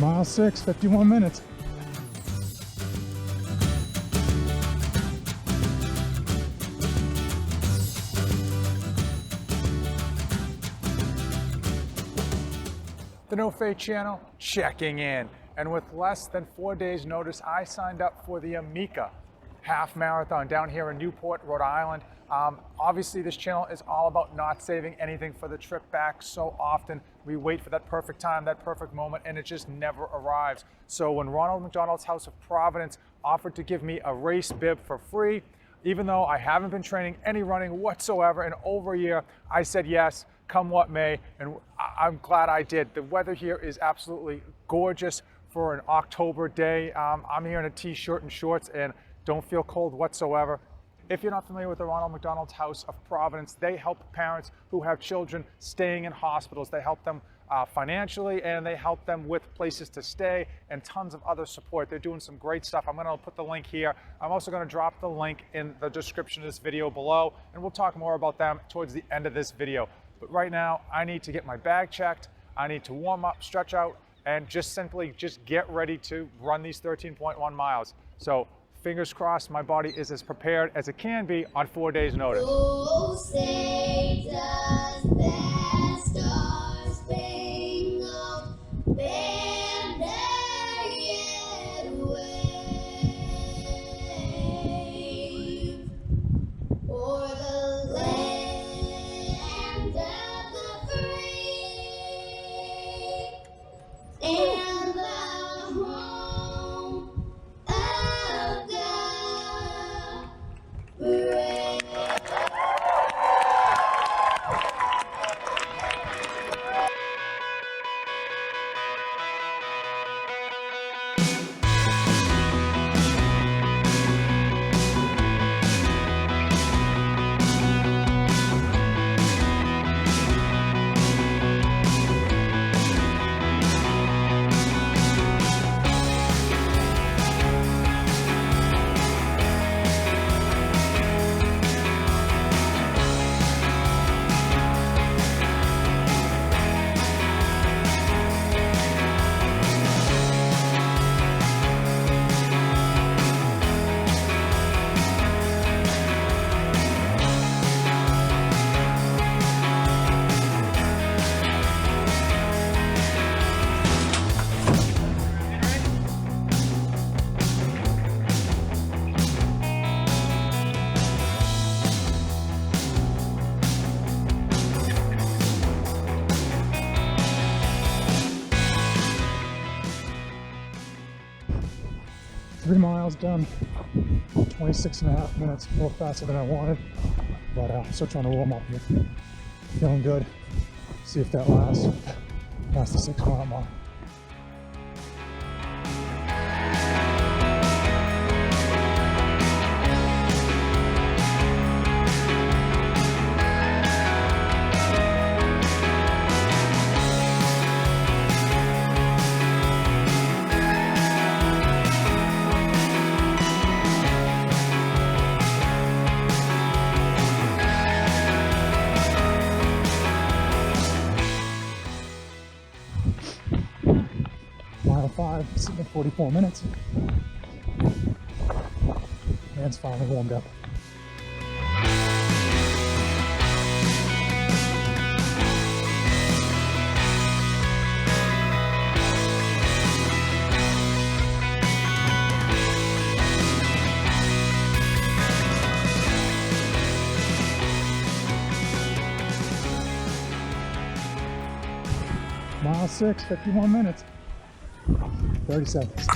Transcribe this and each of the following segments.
Mile 6, 51 minutes. The No Fate channel checking in. And with less than 4 days notice, I signed up for the Amica half marathon down here in Newport, Rhode Island. Obviously this channel is all about not saving anything for the trip back. So often we wait for that perfect time, that perfect moment, and it just never arrives. So when Ronald McDonald's House of Providence offered to give me a race bib for free, even though I haven't been training any running whatsoever in over a year, I said yes, come what may, and I'm glad I did. The weather here is absolutely gorgeous for an October day. I'm here in a t-shirt and shorts and don't feel cold whatsoever. If you're not familiar with the Ronald McDonald's House of Providence, they help parents who have children staying in hospitals. They help them financially, and they help them with places to stay and tons of other support. They're doing some great stuff. I'm gonna put the link here. I'm also gonna drop the link in the description of this video below, and we'll talk more about them towards the end of this video. But right now, I need to get my bag checked. I need to warm up, stretch out, and just get ready to run these 13.1 miles. So fingers crossed my body is as prepared as it can be on 4 days notice. Oh, say does that star-spangled banner yet wave o'er the land of the free and the home of the brave. Three miles done, 26.5 minutes, a little faster than I wanted, but I'm still trying to warm up here. Feeling good. See if that lasts past the 6 mile mark. Mile 5, sitting at 44 minutes. Man's finally warmed up. Mile 6, 51 minutes. 30 seconds.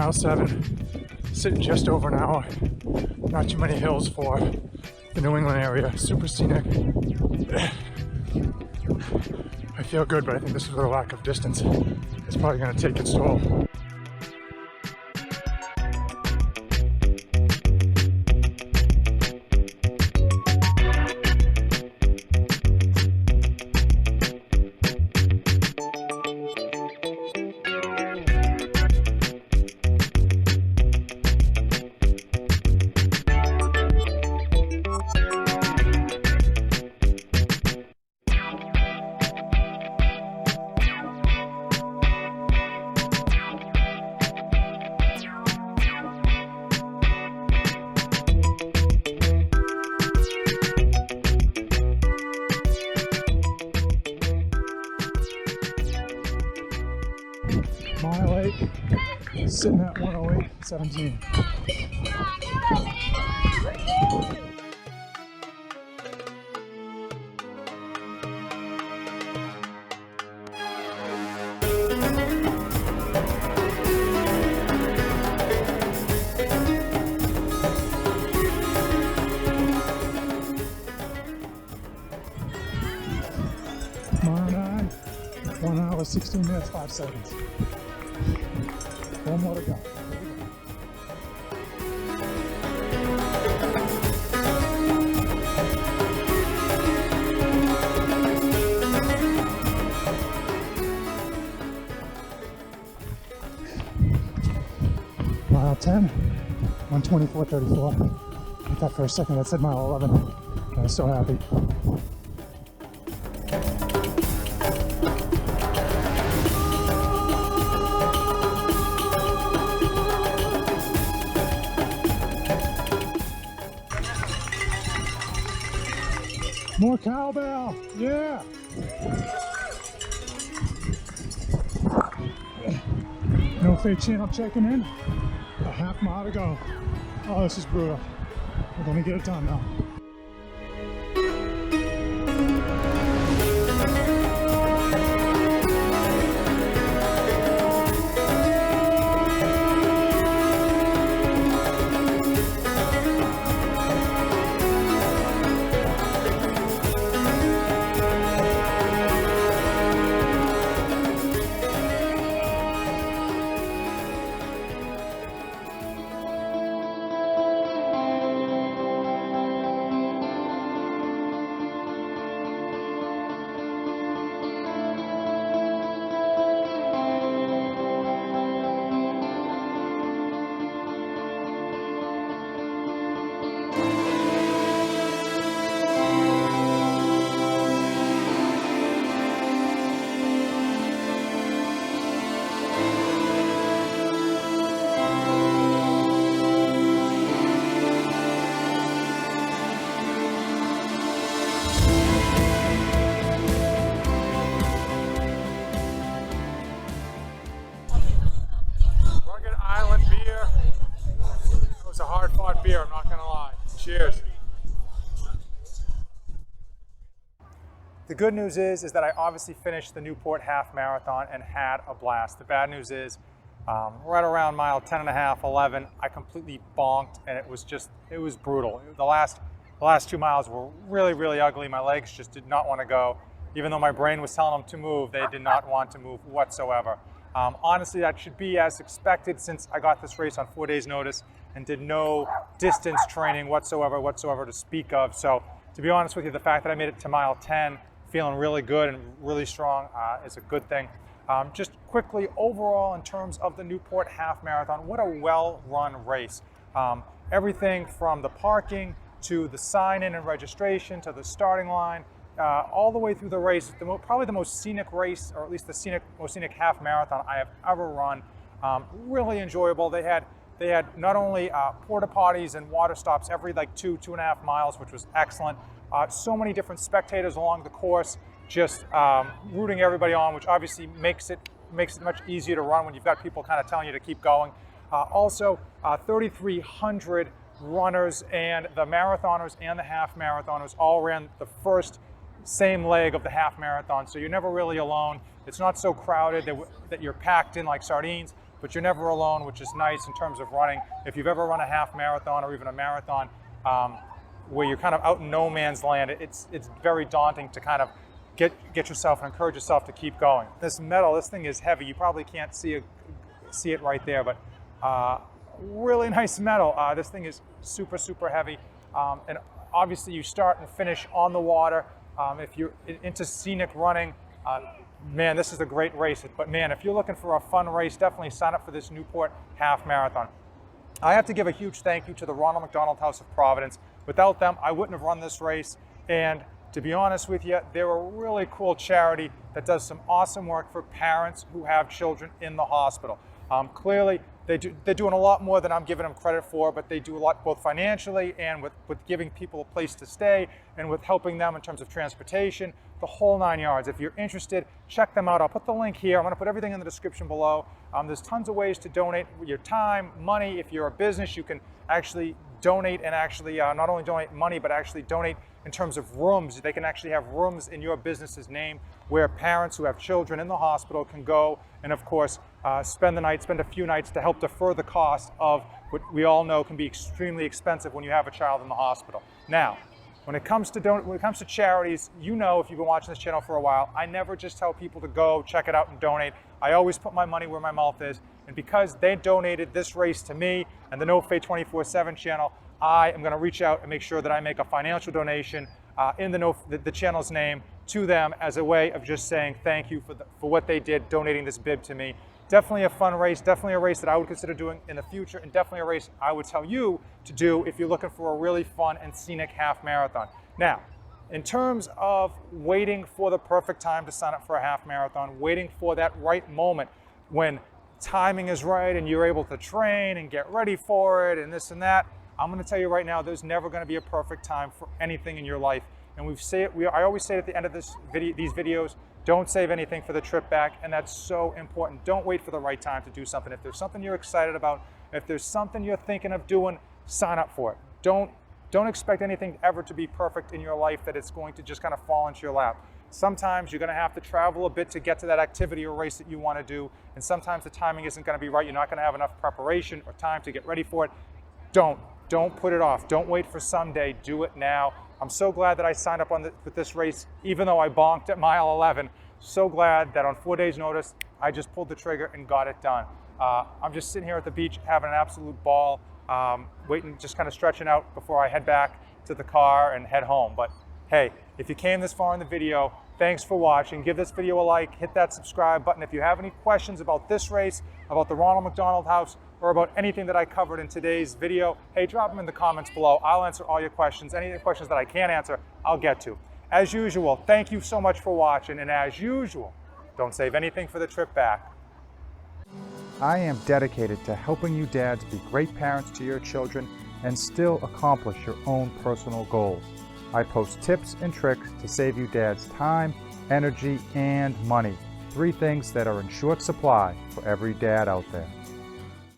mile 7, sitting just over an hour. Not too many hills for the New England area, super scenic. I feel good, but I think this is the lack of distance. It's probably gonna take its toll. Mile 8, sitting at 108.17. Mile 9, 1 hour, 16 minutes, 5 seconds. One more to go. Mile 10, 124.34. I thought for a second that said mile 11. I was so happy. More cowbell, yeah! No Fate Channel checking in. A half mile to go. Oh, this is brutal. We're gonna get it done now. Beer, I'm not gonna lie. Cheers. The good news is that I obviously finished the Newport Half Marathon and had a blast. The bad news is right around mile 10 and a half, 11, I completely bonked and it was brutal. The last 2 miles were really ugly. My legs just did not want to go. Even though my brain was telling them to move, they did not want to move whatsoever. Honestly, that should be as expected since I got this race on 4 days notice and did no distance training whatsoever to speak of. So to be honest with you, the fact that I made it to mile 10, feeling really good and really strong is a good thing. Just quickly, overall, in terms of the Newport Half Marathon, what a well-run race. Everything from the parking to the sign-in and registration to the starting line, all the way through the race, probably the most scenic race, or at least the most scenic half marathon I have ever run. Really enjoyable. They had not only porta potties and water stops every like 2.5 miles, which was excellent. So many different spectators along the course, just rooting everybody on, which obviously makes it much easier to run when you've got people kind of telling you to keep going. Also, 3,300 runners, and the marathoners and the half marathoners all ran the first same leg of the half marathon, so you're never really alone. It's not so crowded that you're packed in like sardines. but you're never alone, which is nice in terms of running. If you've ever run a half marathon or even a marathon, where you're kind of out in no man's land, it's very daunting to kind of get yourself and encourage yourself to keep going. This metal, this thing is heavy. You probably can't see it right there, but really nice metal. This thing is super, super heavy. And obviously you start and finish on the water. If you're into scenic running, man, this is a great race. But man, if you're looking for a fun race, definitely sign up for this Newport Half Marathon. I have to give a huge thank you to the Ronald McDonald House of Providence. Without them, I wouldn't have run this race. And to be honest with you, they're a really cool charity that does some awesome work for parents who have children in the hospital. Clearly, they're doing a lot more than I'm giving them credit for, but they do a lot both financially and with giving people a place to stay and with helping them in terms of transportation, the whole 9 yards. If you're interested, check them out. I'll put the link here. I'm going to put everything in the description below. There's tons of ways to donate your time, money. If you're a business, you can actually donate and actually not only donate money, but actually donate in terms of rooms. They can actually have rooms in your business's name where parents who have children in the hospital can go and, of course, spend a few nights to help defer the cost of what we all know can be extremely expensive when you have a child in the hospital. Now, when it comes to charities, you know, if you've been watching this channel for a while, I never just tell people to go check it out and donate. I always put my money where my mouth is. And because they donated this race to me and the No Fate 24/7 channel, I am going to reach out and make sure that I make a financial donation in the channel's name to them as a way of just saying thank you for what they did, donating this bib to me. Definitely a fun race, definitely a race that I would consider doing in the future, and definitely a race I would tell you to do if you're looking for a really fun and scenic half marathon. Now, in terms of waiting for the perfect time to sign up for a half marathon, waiting for that right moment when timing is right and you're able to train and get ready for it and this and that, I'm going to tell you right now, there's never going to be a perfect time for anything in your life. And I always say at the end of these videos, don't save anything for the trip back, and that's so important. Don't wait for the right time to do something. If there's something you're excited about, if there's something you're thinking of doing, sign up for it. Don't expect anything ever to be perfect in your life, that it's going to just kind of fall into your lap. Sometimes you're going to have to travel a bit to get to that activity or race that you want to do, and sometimes the timing isn't going to be right. You're not going to have enough preparation or time to get ready for it. Don't put it off. Don't wait for someday. Do it now. I'm so glad that I signed up with this race, even though I bonked at mile 11. So glad that on 4 days' notice, I just pulled the trigger and got it done. I'm just sitting here at the beach having an absolute ball, waiting, just kind of stretching out before I head back to the car and head home. But hey, if you came this far in the video, thanks for watching. Give this video a like, hit that subscribe button. If you have any questions about this race, about the Ronald McDonald House, or about anything that I covered in today's video, hey, drop them in the comments below. I'll answer all your questions. Any questions that I can't answer, I'll get to. As usual, thank you so much for watching, and as usual, don't save anything for the trip back. I am dedicated to helping you dads be great parents to your children and still accomplish your own personal goals. I post tips and tricks to save you dads time, energy, and money. 3 things that are in short supply for every dad out there.